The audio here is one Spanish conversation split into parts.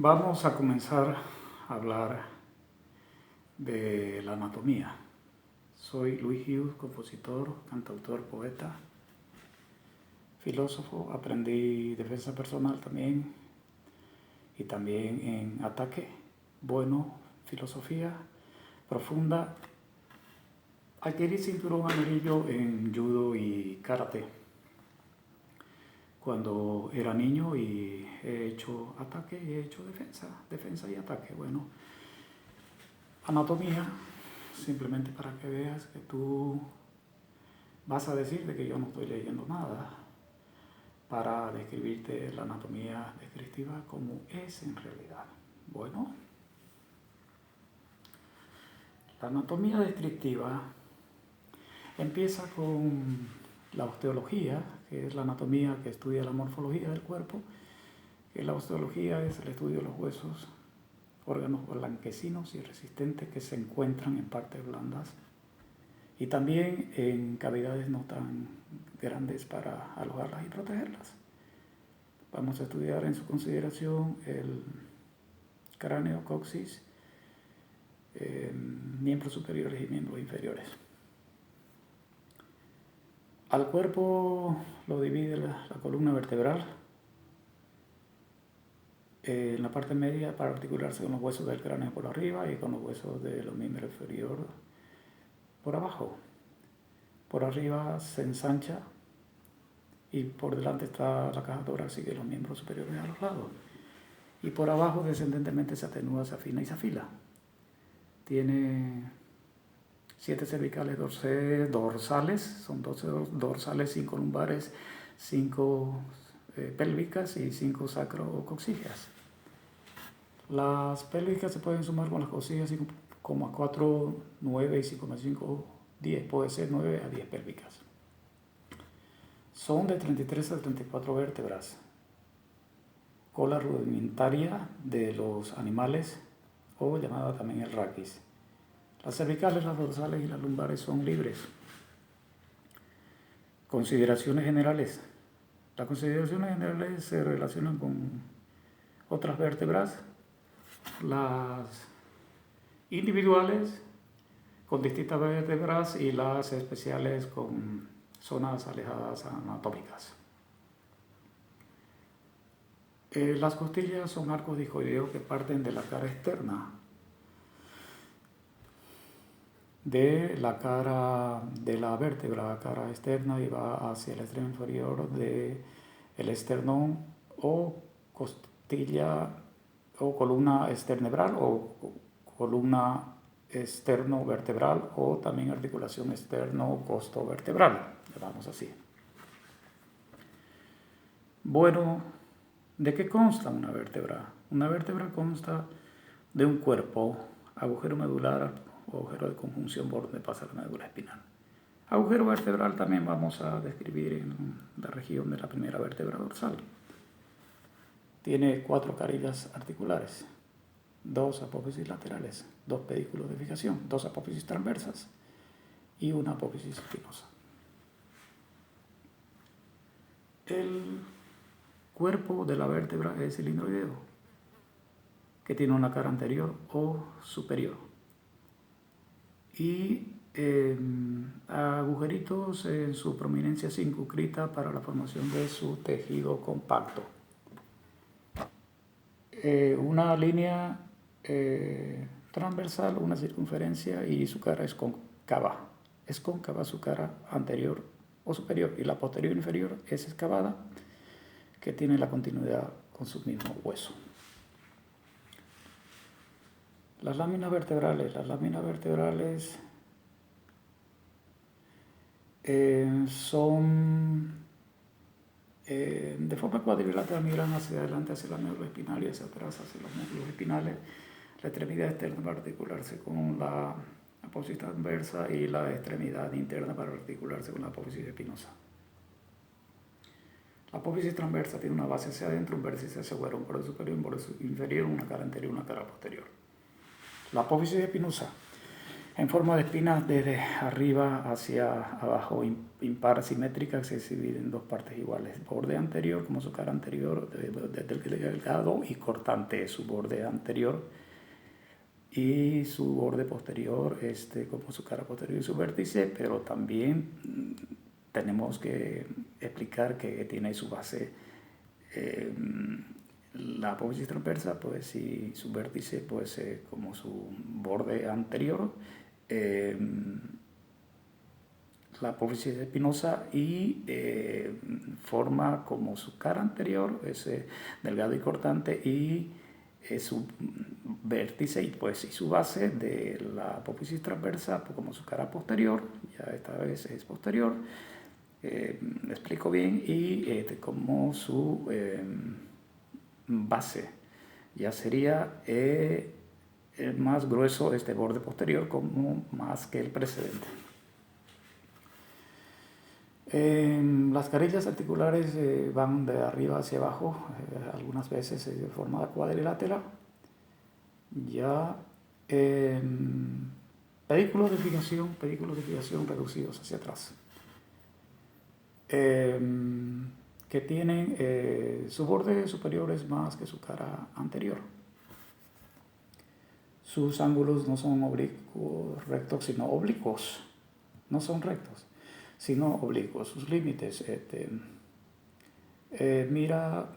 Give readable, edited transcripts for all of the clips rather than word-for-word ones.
Vamos a comenzar a hablar de la anatomía. Soy Luis Hughes, compositor, cantautor, poeta, filósofo. Aprendí defensa personal también y también en ataque. Bueno, filosofía profunda. Adquirí cinturón amarillo en judo y karate cuando era niño y he hecho ataque y he hecho defensa y ataque. Bueno, anatomía, simplemente para que veas que tú vas a decir de que yo no estoy leyendo nada para describirte la anatomía descriptiva como es en realidad. Bueno, la anatomía descriptiva empieza con la osteología, que es la anatomía que estudia la morfología del cuerpo, que la osteología es el estudio de los huesos, órganos blanquecinos y resistentes que se encuentran en partes blandas y también en cavidades no tan grandes para alojarlas y protegerlas. Vamos a estudiar en su consideración el cráneo, coxis, miembros superiores y miembros inferiores. Al cuerpo lo divide la columna vertebral en la parte media para articularse con los huesos del cráneo por arriba y con los huesos de los miembros inferiores por abajo. Por arriba se ensancha y por delante está la caja torácica y los miembros superiores a los lados. Y por abajo descendentemente se atenúa, se afina y se afila. Tiene 7 cervicales dorsales, son 12 dorsales, 5 lumbares, 5 pélvicas y 5 sacrocoxígeas. Las pélvicas se pueden sumar con las coxígeas 5,4, 9 y 5,5, 10. Puede ser 9 a 10 pélvicas. Son de 33 a 34 vértebras. Cola rudimentaria de los animales o llamada también el raquis. Las cervicales, las dorsales y las lumbares son libres. Consideraciones generales. Las consideraciones generales se relacionan con otras vértebras, las individuales con distintas vértebras y las especiales con zonas alejadas anatómicas. Las costillas son arcos discoideos que parten de la cara externa de la cara de la vértebra, cara externa, y va hacia el extremo inferior del esternón o costilla o columna esternebral o columna externo-vertebral o también articulación externo-costo-vertebral, llamamos así. Bueno, ¿de qué consta una vértebra? Una vértebra consta de un cuerpo, agujero medular, agujero de conjunción por donde pasa la médula espinal. Agujero vertebral también vamos a describir en la región de la primera vértebra dorsal. Tiene 4 carillas articulares, 2 apófisis laterales, 2 pedículos de fijación, 2 apófisis transversas y una apófisis espinosa. El cuerpo de la vértebra es cilindroideo, que tiene una cara anterior o superior y agujeritos en su prominencia circunscrita para la formación de su tejido compacto. Una línea transversal, una circunferencia y su cara es cóncava. Es cóncava su cara anterior o superior y la posterior inferior es excavada, que tiene la continuidad con su mismo hueso. Las láminas vertebrales son de forma cuadrilátera, migran hacia adelante hacia la médula espinal y hacia atrás hacia los músculos espinales. La extremidad externa para articularse con la apófisis transversa y la extremidad interna para articularse con la apófisis espinosa. La apófisis transversa tiene una base hacia adentro, un vértice hacia afuera, un borde superior, un borde inferior, una cara anterior, una cara posterior. La apófisis espinosa en forma de espinas desde arriba hacia abajo, impar simétrica, que se divide en dos partes iguales. Borde anterior como su cara anterior, delgado, y cortante su borde anterior, y su borde posterior como su cara posterior y su vértice, pero también tenemos que explicar que tiene su base la apófisis transversa, pues, y su vértice, pues, como su borde anterior, la apófisis espinosa, y forma como su cara anterior, delgado y cortante, y su vértice y su base de la apófisis transversa, pues, como su cara posterior, ya esta vez es posterior, explico bien, y como su base ya sería el más grueso este borde posterior, como más que el precedente. Las carillas articulares van de arriba hacia abajo, algunas veces de forma cuadrilátera. Ya pedículos de fijación reducidos hacia atrás, que tienen su borde superior es más que su cara anterior. Sus ángulos no son oblicuos, rectos, sino oblicuos. No son rectos, sino oblicuos. Sus límites, mira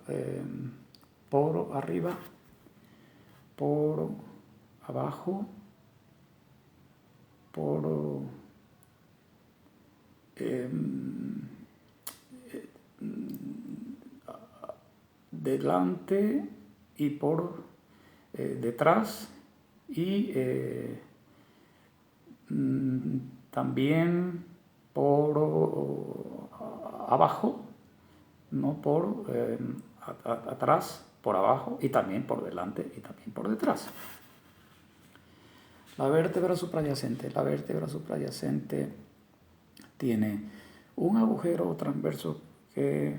por arriba, por abajo, por delante y por detrás, y también por abajo, no por atrás, por abajo, y también por delante y también por detrás. La vértebra suprayacente tiene un agujero transverso que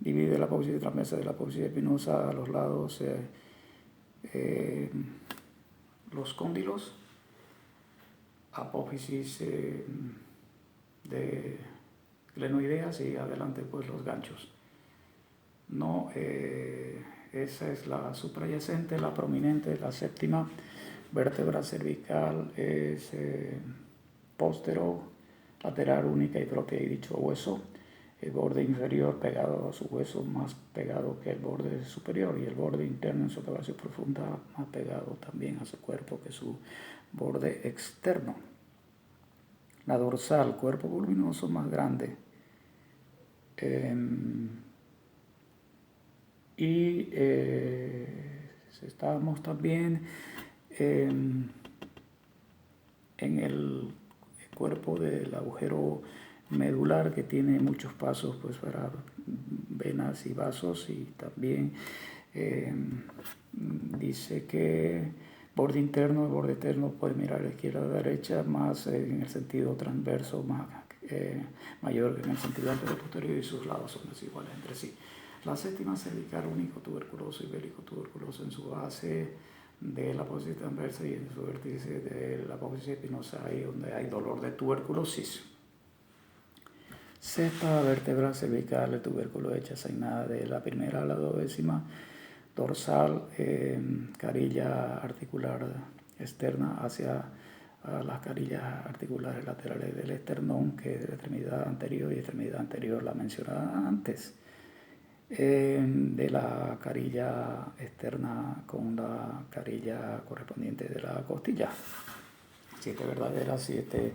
divide la apófisis transversa de la apófisis espinosa a los lados, los cóndilos, apófisis de glenoideas, y adelante, pues, los ganchos. No, esa es la suprayacente. La prominente, la séptima vértebra cervical, es póstero, lateral, única y propia, y dicho hueso, el borde inferior pegado a su hueso, más pegado que el borde superior, y el borde interno en su elevación profunda más pegado también a su cuerpo que su borde externo. La dorsal, cuerpo voluminoso más grande, y estamos también en el cuerpo del agujero medular, que tiene muchos pasos, pues, para venas y vasos, y también dice que borde interno y borde externo puede mirar a la izquierda o a la derecha, más en el sentido transverso, mayor que en el sentido anterior posterior, y sus lados son desiguales entre sí. La séptima cervical, único tuberculoso y bélico tuberculoso en su base de la apófisis transversa, y en su vértice de la apófisis espinosa, ahí donde hay dolor de tuberculosis. Sexta vértebra cervical, el tubérculo hecha asignada de la primera a la 12ª, dorsal, carilla articular externa hacia las carillas articulares laterales del esternón, que es de la extremidad anterior, y extremidad anterior la mencionada antes, de la carilla externa con la carilla correspondiente de la costilla. 7 verdaderas, 7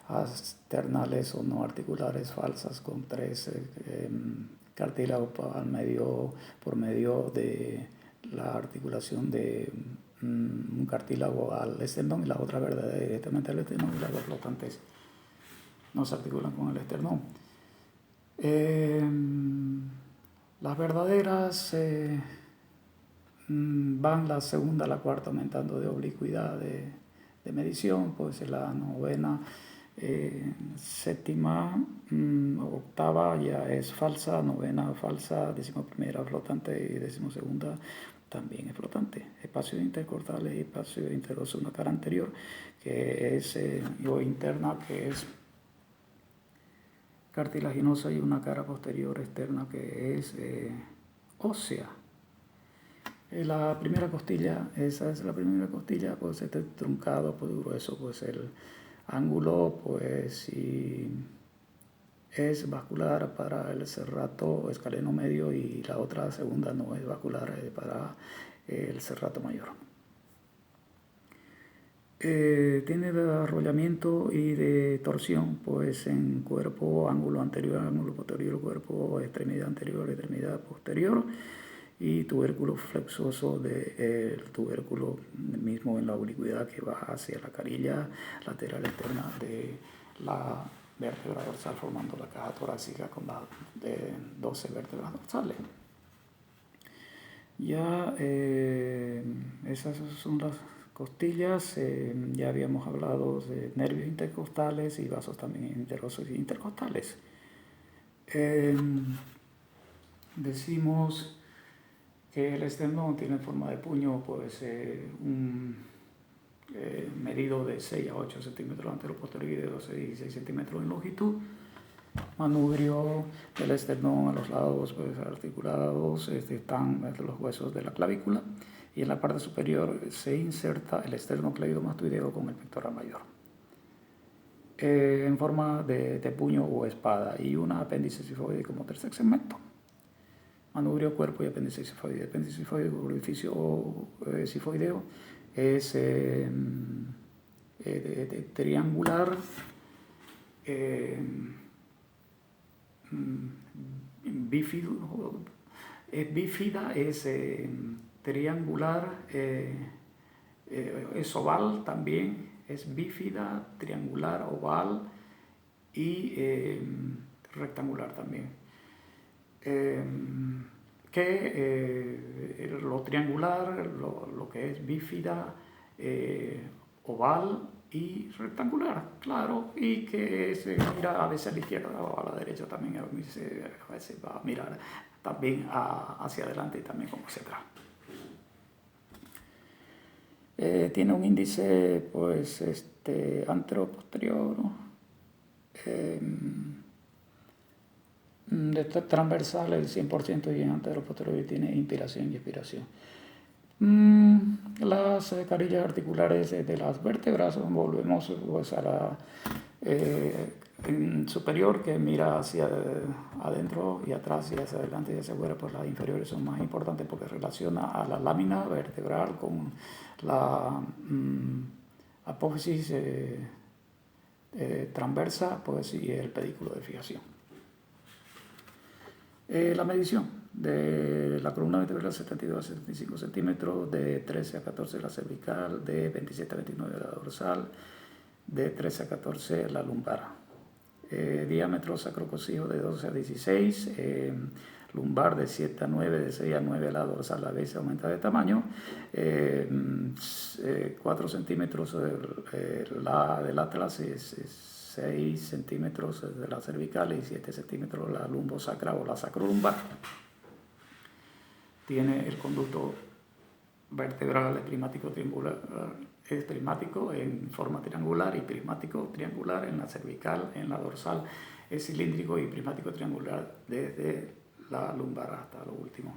externales o no articulares falsas, con 3 cartílagos por medio de la articulación de un cartílago al esternón, y la otra verdadera directamente al esternón, y las dos flotantes no se articulan con el esternón. Las verdaderas van la segunda a la cuarta aumentando de oblicuidad de medición, pues la novena séptima, octava ya es falsa, novena falsa, decimoprimera flotante y decimosegunda también es flotante. Espacio intercostal y espacio interoso, una cara anterior que es o interna, que es cartilaginosa, y una cara posterior externa que es ósea. La primera costilla, esa es la primera costilla, pues este truncado, pues grueso, pues el ángulo, pues si es vascular para el serrato escaleno medio, y la otra segunda no es vascular para el serrato mayor. Tiene de arrollamiento y de torsión, pues en cuerpo, ángulo anterior, ángulo posterior, cuerpo, extremidad anterior, extremidad posterior, y tubérculo flexoso del tubérculo mismo en la oblicuidad que va hacia la carilla lateral externa de la vértebra dorsal, formando la caja torácica con las 12 vértebras dorsales. Ya esas son las costillas. Ya habíamos hablado de nervios intercostales y vasos también interosos y intercostales. Decimos que el esternón tiene forma de puño, pues medido de 6 a 8 centímetros antero-posterior y de 12 a 16 centímetros en longitud. Manubrio del esternón a los lados, pues articulados, están los huesos de la clavícula, y en la parte superior se inserta el esternocleidomastoideo con el pectoral mayor, en forma de puño o espada, y una apéndice sifoide como tercer segmento. Manubrio, cuerpo y apéndice sifoide. Apéndice sifoide, orificio sifoideo, es triangular, bífida, es triangular, es oval también, es bífida, triangular, oval y rectangular también. Lo triangular, lo que es bífida, oval y rectangular, claro, y que se mira a veces a la izquierda o a la derecha también, a veces va a mirar también hacia adelante y también como hacia atrás. Tiene un índice, pues, antero-posterior, transversal el 100%, y en antero-posterior tiene inspiración y expiración. Las carillas articulares de las vértebras, volvemos pues a la superior, que mira hacia adentro y atrás y hacia adelante y hacia afuera, pues las inferiores son más importantes porque relaciona a la lámina vertebral con la apófisis transversa, pues, y el pedículo de fijación. La medición de la columna vertebral, 72 a 75 centímetros, de 13 a 14 la cervical, de 27 a 29 la dorsal, de 13 a 14 la lumbar. Diámetro sacrococijo de 12 a 16, lumbar de 7 a 9, de 6 a 9 la dorsal, a veces aumenta de tamaño, 4 centímetros del atlas, 6 centímetros de la cervical y 7 centímetros la lumbosacra o la sacrolumbar. Tiene el conducto vertebral prismático triangular, es prismático en forma triangular y prismático triangular en la cervical, en la dorsal es cilíndrico y prismático triangular desde la lumbar hasta lo último.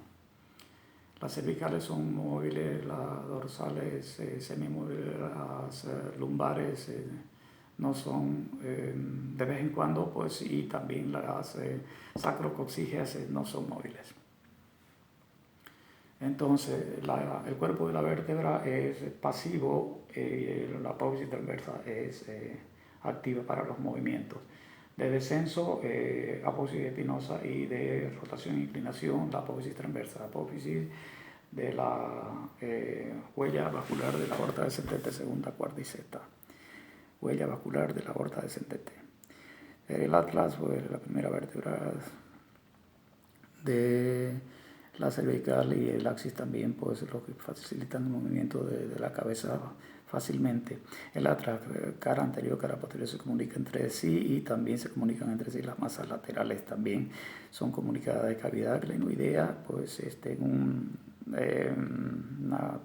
Las cervicales son móviles, las dorsales semimóviles, las lumbares no son, de vez en cuando, pues, y también las sacrocoxígeas no son móviles. Entonces, el cuerpo de la vértebra es pasivo, la apófisis transversa es activa para los movimientos. De descenso, apófisis espinosa, y de rotación e inclinación, la apófisis transversa. Apófisis de la huella vascular de la aorta descendente, segunda, cuarta y sexta. Huella vascular de la aorta descendente. El atlas, pues, la primera vértebra de La cervical y el axis también, pues, lo que facilitan el movimiento de la cabeza fácilmente. La cara anterior y cara posterior se comunican entre sí y también se comunican entre sí. Las masas laterales también son comunicadas de cavidad glenoidea, pues una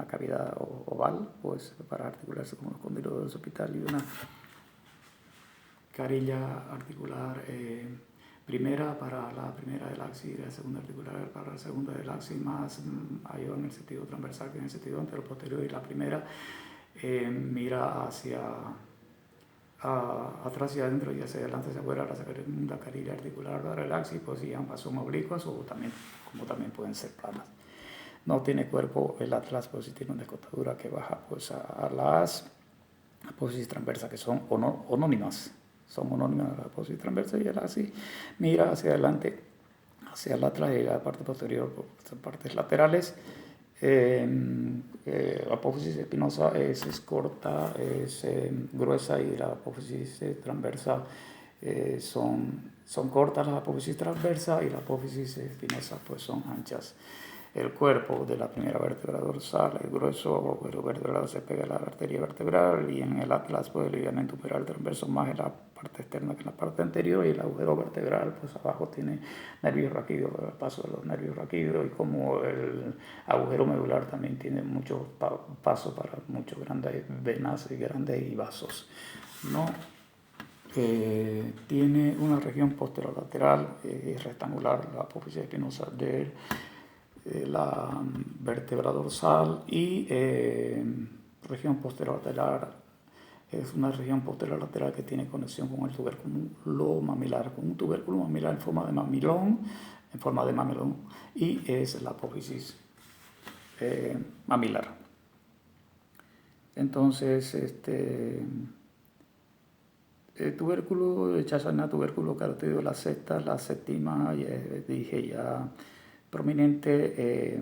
cavidad oval, pues para articularse con los cóndilos del occipital, y una carilla articular primera para la primera del axis y la segunda articular para la segunda del axis, más mayor en el sentido transversal que en el sentido anteroposterior, y la primera mira hacia atrás y adentro y hacia adelante, hacia afuera, la segunda carilla articular para el axis, pues y ambas son oblicuas o también, como también pueden ser planas. No tiene cuerpo el atlas, pues sí tiene una escotadura que baja pues a las apófisis transversas, que son onónimas. Son onónimas a la apófisis transversa, y el axis mira hacia adelante, hacia el atlas y la parte posterior, por partes laterales. La apófisis espinosa es corta, es gruesa, y la apófisis transversa son cortas las apófisis transversas, y la apófisis espinosa pues son anchas. El cuerpo de la primera vértebra dorsal es grueso, el agujero vertebral se pega a la arteria vertebral, y en el atlas pues el ligamento humeral transverso más en la parte externa que en la parte anterior, y el agujero vertebral pues abajo tiene nervios raquídeos, el paso de los nervios raquídeos, y como el agujero medular también tiene muchos pasos para muchos grandes venas y vasos, ¿no? Tiene una región posterolateral rectangular, la apófisis espinosa de la vértebra dorsal, y región posterolateral es una región posterolateral que tiene conexión con el tubérculo mamilar, con un tubérculo mamilar en forma de mamilón, y es la apófisis mamilar. Entonces, el tubérculo de Chasana, tubérculo carotídeo, la séptima, dije ya, prominente.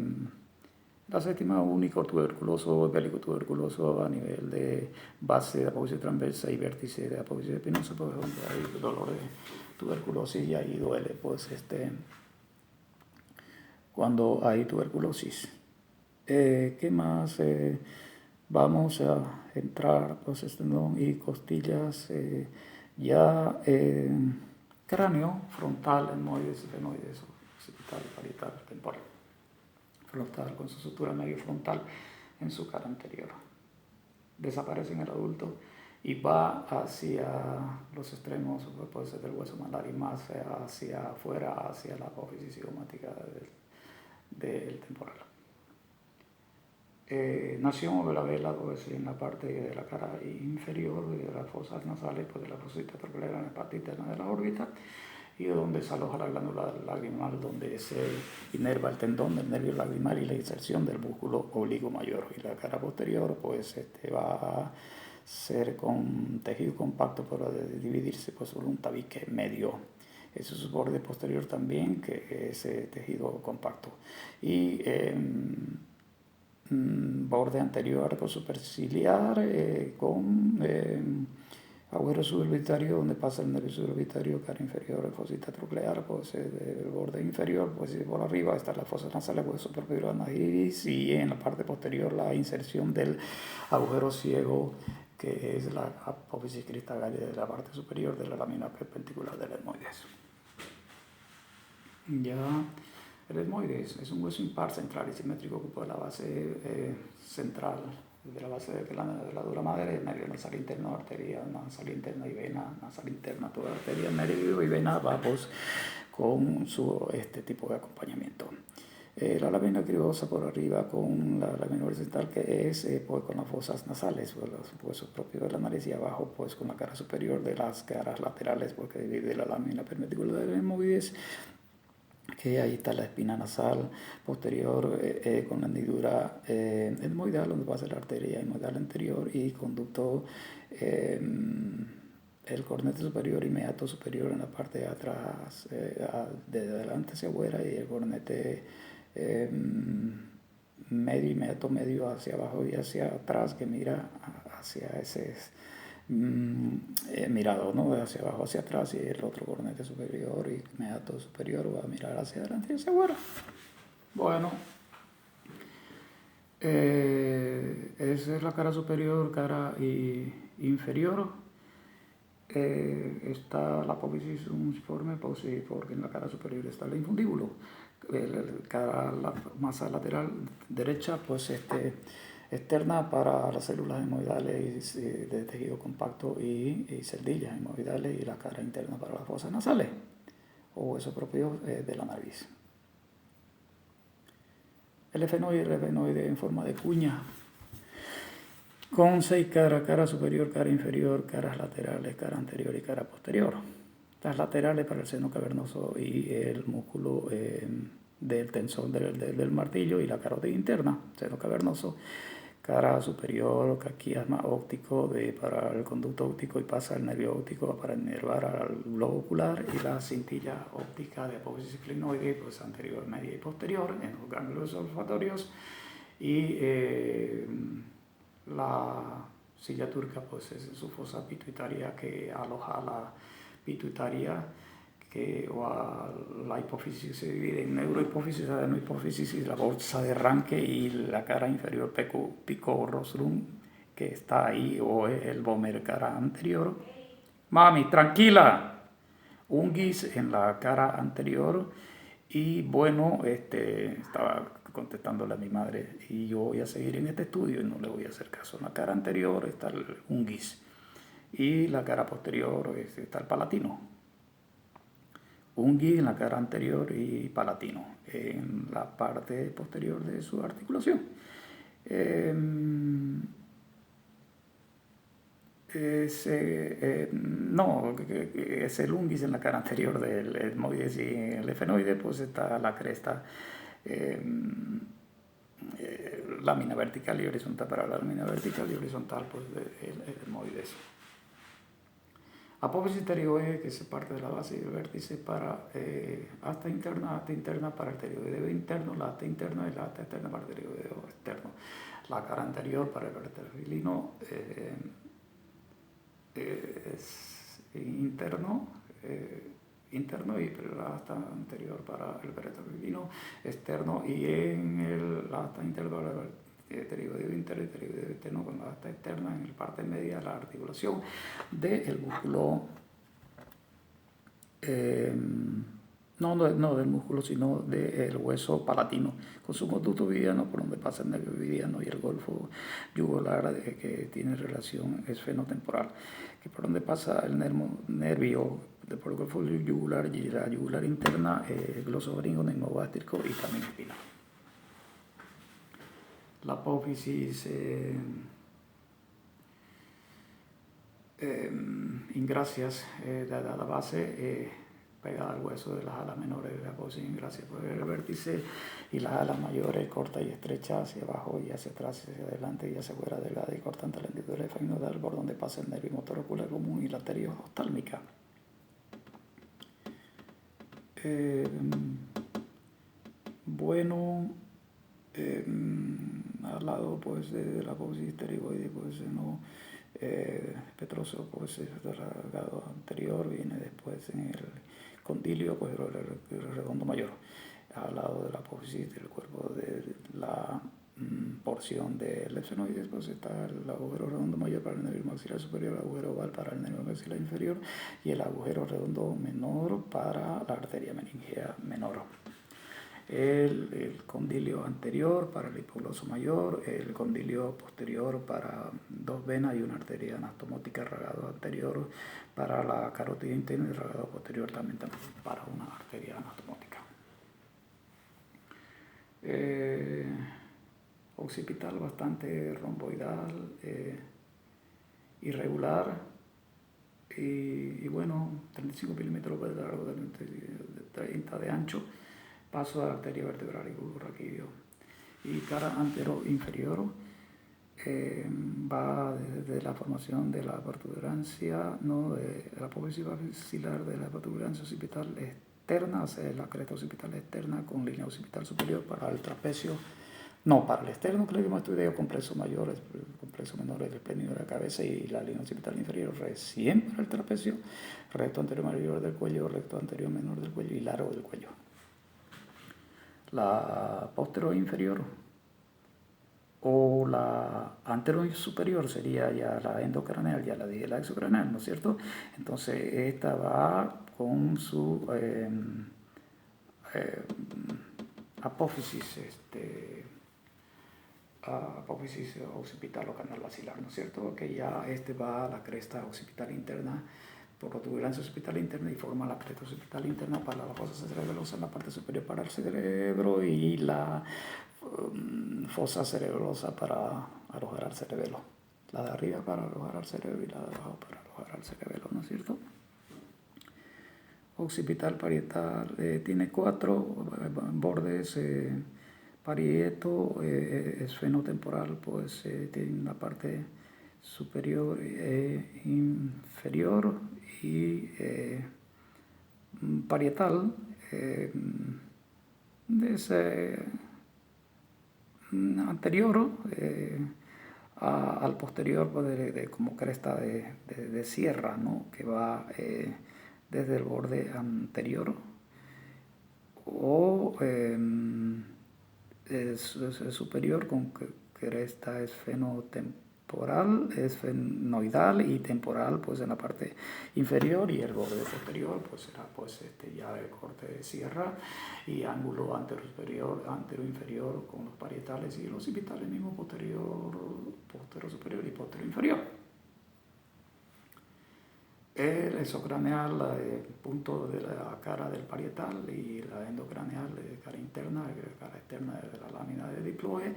La séptima, único tuberculoso, bélico tuberculoso a nivel de base de apófisis transversa y vértice de apófisis espinosa, pues donde hay dolor de tuberculosis, y ahí duele pues cuando hay tuberculosis. ¿Qué más? Vamos a entrar pues esternón y costillas, cráneo, frontal, etmoides, esfenoides, occipital, parietal, temporal. Frontal, con su sutura medio frontal en su cara anterior. Desaparece en el adulto y va hacia los extremos, puede ser del hueso malar, y más hacia afuera, hacia la apófisis cigomática del temporal. Nación de la vela, pues en la parte de la cara inferior, de las fosas nasales, pues de la fosita troclear en la parte interna de la órbita, y de donde se aloja la glándula lagrimal, donde se inerva el tendón del nervio lagrimal y la inserción del músculo oblicuo mayor. Y la cara posterior pues va a ser con tejido compacto, para dividirse pues sobre un tabique medio. Ese es su borde posterior también, que es tejido compacto. Y borde anterior arco superciliar con agujero suborbitario, donde pasa el nervio suborbitario, cara inferior, fosita troclear, pues el borde inferior, pues por arriba está la fosa nasal, el hueso superior de la nariz, y en la parte posterior la inserción del agujero ciego, que es la apófisis cristalaria de la parte superior de la lámina perpendicular del etmoides. Ya, el etmoides es un hueso impar central y simétrico que ocupa la base central de la base de la dura madre, el nervio nasal interno, arteria nasal interna y vena nasal interna, toda arteria, nervio y vena, vamos con su tipo de acompañamiento. La lámina cribosa por arriba con la lámina horizontal, que es pues con las fosas nasales, pues, los huesos propios de la nariz, y abajo pues con la cara superior de las caras laterales, porque divide la lámina perpendicular del etmoides, que ahí está la espina nasal posterior con la hendidura etmoidal, donde pasa la arteria etmoidal anterior, y conducto el cornete superior y meato superior en la parte de atrás, de adelante hacia afuera, y el cornete medio y meato medio hacia abajo y hacia atrás, que mira hacia ese mirado, ¿no? De hacia abajo hacia atrás, y el otro cornete superior y meato superior va a mirar hacia adelante y hacia afuera. Bueno, esa es la cara superior, cara inferior. Está la apófisis uniforme, porque en la cara superior está el infundíbulo. La masa lateral derecha, pues externa para las células hemorroidales de tejido compacto y celdillas hemorroidales, y la cara interna para las fosas nasales o huesos propios de la nariz. El efenoide en forma de cuña, con 6 caras: cara superior, cara inferior, caras laterales, cara anterior y cara posterior. Las laterales para el seno cavernoso y el músculo del tensor del martillo y la carótida interna, seno cavernoso. Cara superior, quiasma óptico para el conducto óptico y pasa el nervio óptico para inervar al globo ocular, y la cintilla óptica de apófisis clinoide, pues anterior, media y posterior en los ganglios olfatorios, y la silla turca, pues es su fosa pituitaria que aloja la pituitaria, o a la hipófisis. Se divide en neurohipófisis, adenohipófisis y la bolsa de Ranke, y la cara inferior pico rostrum, que está ahí, o el vomer, cara anterior. Mami, tranquila. Unguis en la cara anterior. Y bueno, estaba contestándole a mi madre, y yo voy a seguir en este estudio y no le voy a hacer caso. En la cara anterior está el unguis, y la cara posterior está el palatino. Unguis en la cara anterior y palatino en la parte posterior de su articulación. No, es el unguis en la cara anterior del etmoides, y en el efenoide pues está la cresta, lámina vertical y horizontal. Para la lámina vertical y horizontal, pues el etmoides. Apófisis pterioide, que se parte de la base y del vértice para asta interna para el pterioideo interno, la asta interna y la asta externa para el pterioideo externo. La cara anterior para el vertebrino es interno, y la asta anterior para el vertebrino externo, y en la asta interna para el pterioideo interno y pterioideo externo, con la asta externa en la parte media de la articulación del músculo, no del músculo, sino del hueso palatino, con su conducto viviano por donde pasa el nervio viviano, y el golfo yugular, que tiene relación esfenotemporal, que por donde pasa el nervio por el golfo yugular y la yugular interna, glosofaringo, neumogástrico y también espinal. La apófisis ingracias, de la base, pegada al hueso de las alas menores de la apófisis ingracias por el vértice, y las alas mayores corta y estrecha hacia abajo y hacia atrás, hacia adelante y hacia afuera, delgada y cortante la hendidura efenoidal, por donde pasa el nervio motor ocular común y la arteria oftálmica. Bueno, al lado pues de la apófisis pterioide, pues no, petroso, pues es delgado anterior, viene después en el condilio, pues el redondo mayor. Al lado de la apófisis del cuerpo de la porción del efenoide, pues está el agujero redondo mayor para el nervio maxilar superior, el agujero oval para el nervio maxilar inferior, y el agujero redondo menor para la arteria meningea menor. El condilio anterior para el hipogloso mayor, el condilio posterior para 2 venas y una arteria anastomótica, ragado anterior para la carótida interna, y ragado posterior también para una arteria anastomótica. Occipital bastante romboidal, irregular, y bueno, 35 milímetros de largo, de 30 de ancho. Paso de la arteria vertebral y bulbo raquídeo. Y cara antero inferior, va desde la formación de la protuberancia, de la apófisis basilar, de la protuberancia occipital externa hacia la cresta occipital externa, con línea occipital superior para el trapecio, para el esternocleidomastoideo, complejo mayor, el complejo menor del esplénido de la cabeza, y la línea occipital inferior recién para el trapecio, recto anterior mayor del cuello, recto anterior menor del cuello y largo del cuello. la posterior inferior o la anterior superior sería ya la endocraneal, ya la dije la exocraneal, ¿no es cierto? Entonces esta va con su apófisis, apófisis occipital o canal basilar, ¿no es cierto? Que ya va a la cresta occipital interna por protuberancia occipital interna y forma la cresta occipital interna para la fosa cerebelosa en la parte superior para el cerebro y la fosa cerebelosa para alojar al cerebelo. La de arriba para alojar al cerebro y la de abajo para alojar al cerebelo, ¿no es cierto? Occipital parietal tiene 4 bordes. Parieto esfenotemporal, pues tiene una parte superior e inferior y parietal es anterior al posterior pues, como cresta de sierra, ¿no? Que va desde el borde anterior o es superior con cresta esfenotemporal, esfenoidal y temporal pues en la parte inferior, y el borde posterior pues será pues ya de corte de sierra y ángulo antero-superior, antero-inferior con los parietales y los occipitales mismo posterior superior y posterior inferior. El exocraneal, punto de la cara del parietal, y la endocraneal, cara interna, cara externa de la lámina de diploe,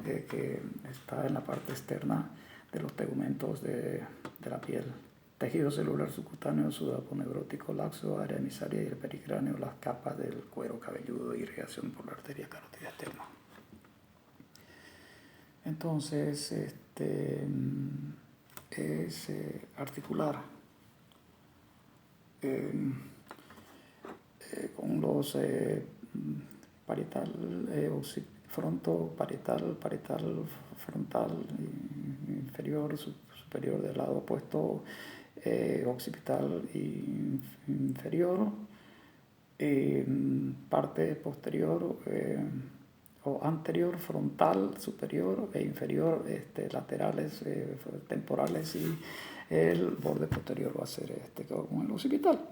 que está en la parte externa de los tegumentos de la piel. Tejido celular subcutáneo, sudaponeurótico, laxo, área emisaria y el pericráneo, las capas del cuero cabelludo, irrigación por la arteria carótida externa. Entonces, es articular con los parietal, fronto, parietal, frontal, inferior, superior del lado opuesto, occipital y inferior, parte posterior o anterior, frontal, superior e inferior, laterales, temporales, y el borde posterior va a ser con el occipital.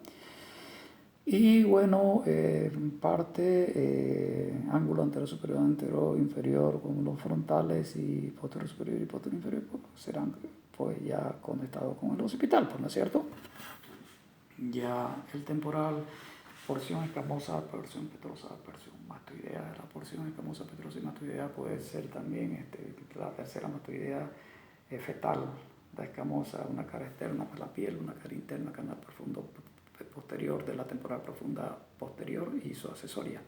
Y bueno, parte ángulo antero superior, antero inferior con los frontales y posterior superior y posterior inferior pues, serán pues ya conectados con el occipital, ¿no es cierto? Ya el temporal, porción escamosa, porción petrosa, porción mastoidea. La porción escamosa, petrosa y mastoidea puede ser también la tercera mastoidea fetal, la escamosa, una cara externa para la piel, una cara interna, canal profundo posterior de la temporal profunda posterior y su accesoria.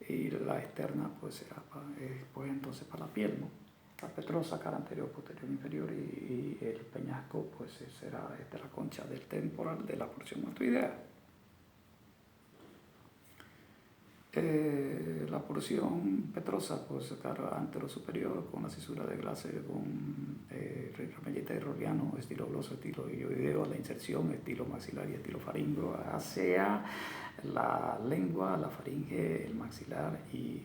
Y la externa pues será pues entonces para la piel, ¿no? La petrosa, cara anterior, posterior, inferior, y el peñasco pues será la concha del temporal de la porción mastoidea. La porción petrosa, pues cara antero superior con la cisura de glase con ramillete de roliano, estilo gloso, estilo hioideo, la inserción, estilo maxilar y estilo faríngeo hacia la lengua, la faringe, el maxilar y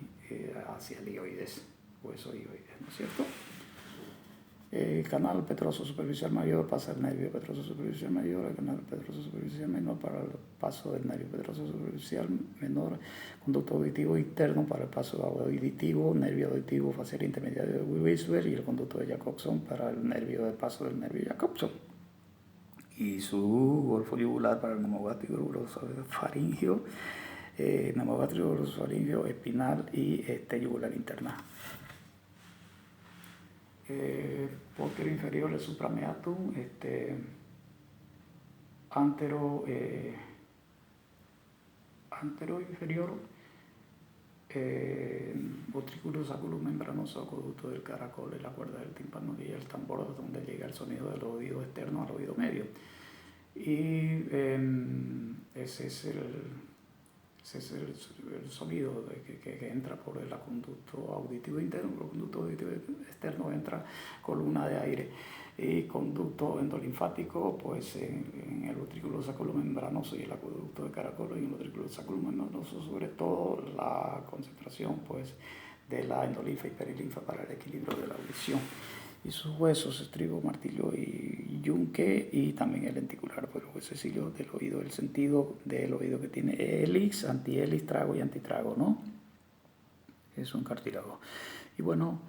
hacia el hioides, hueso hioides, ¿no es cierto? El canal petroso superficial mayor pasa el nervio petroso superficial mayor, el canal petroso superficial menor para el paso del nervio petroso superficial menor, conducto auditivo interno para el paso auditivo, nervio auditivo facial intermediario de Weisberg y el conducto de Jacobson para el nervio de paso del nervio Jacobson. Y su golfo yugular para el neumogástrico grueso faringio, neumogástrico grueso faringio espinal y yugular interna. Posterior inferior el suprameatum, antero inferior, utrículo sacculus membranoso, acueducto del caracol, la cuerda del tímpano y el tambor donde llega el sonido del oído externo al oído medio. Y ese es el sonido que entra por el conducto auditivo interno, por el conducto auditivo externo entra columna de aire. y conducto endolinfático pues en el utrículo sacromembranoso y el acueducto de caracol y el utrículo sacromembranoso, sobre todo la concentración pues de la endolinfa y perilinfa para el equilibrio de la audición. Y sus huesos, estribo, martillo y yunque, y también el lenticular, pues los huesos del oído, el sentido del oído que tiene hélix, antihélix, trago y antitrago, ¿no? Es un cartílago. Y bueno,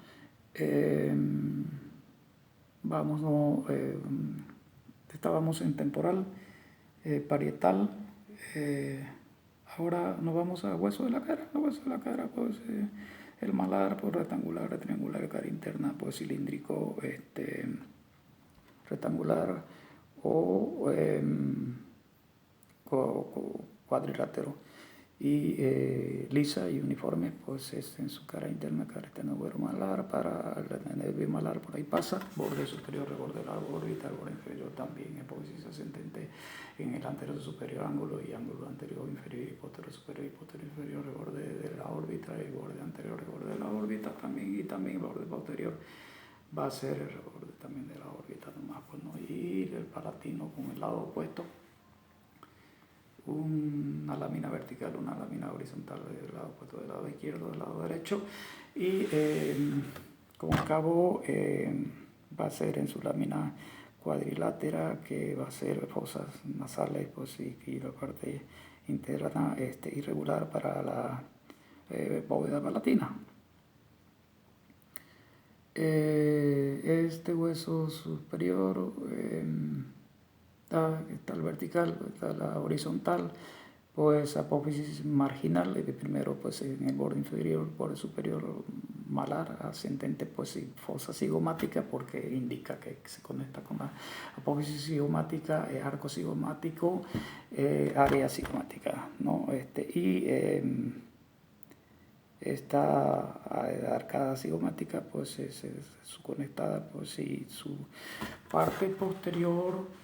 vamos, ¿no? Estábamos en temporal, parietal, ahora nos vamos a hueso de la cara. Los huesos de la cara, pues el malar, pues rectangular, triangular, cara interna, pues cilíndrico, rectangular o cuadrilátero, y lisa y uniforme, pues en su cara interna, cara externa, hueso malar, para el nervio malar, por ahí pasa, borde superior, borde de la órbita, borde inferior también, hipófisis ascendente en el anterior superior, ángulo y ángulo anterior inferior, y posterior superior y posterior inferior, borde de la órbita, y borde anterior, borde de la órbita también, y también borde posterior va a ser el borde también de la órbita nomás, pues, ¿no? Y el palatino con el lado opuesto, una lámina vertical, una lámina horizontal del lado opuesto, del lado izquierdo, del lado derecho, y cóncavo va a ser en su lámina cuadrilátera, que va a ser fosas nasales, pues, y la parte interna irregular para la bóveda palatina. Este hueso superior está el vertical, está la horizontal, pues apófisis marginal, primero pues en el borde inferior, borde superior malar, ascendente, pues fosa cigomática, porque indica que se conecta con la apófisis cigomática, arco cigomático, área cigomática, ¿no? Esta arcada cigomática pues es conectada, pues, y su parte posterior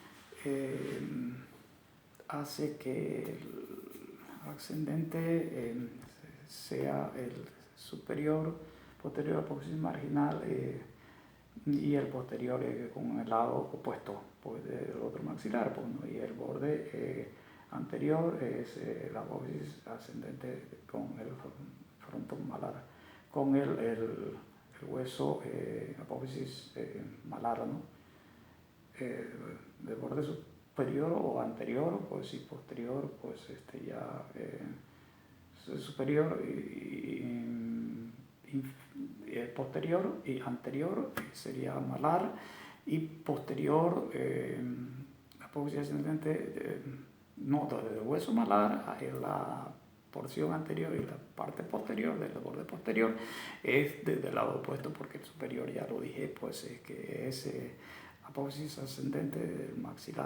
hace que el ascendente sea el superior, posterior apófisis marginal, y el posterior con el lado opuesto, pues, del otro maxilar, pues, ¿no? Y el borde anterior es la apófisis ascendente con el frontón malar, con el hueso apófisis malar, ¿no? De borde superior o anterior, pues, y posterior, pues ya superior posterior y anterior sería malar, y posterior apófisis ascendente, no, del hueso malar en la porción anterior, y la parte posterior del borde posterior es desde el lado opuesto, porque el superior, ya lo dije, pues es que es apófisis ascendente del maxilar.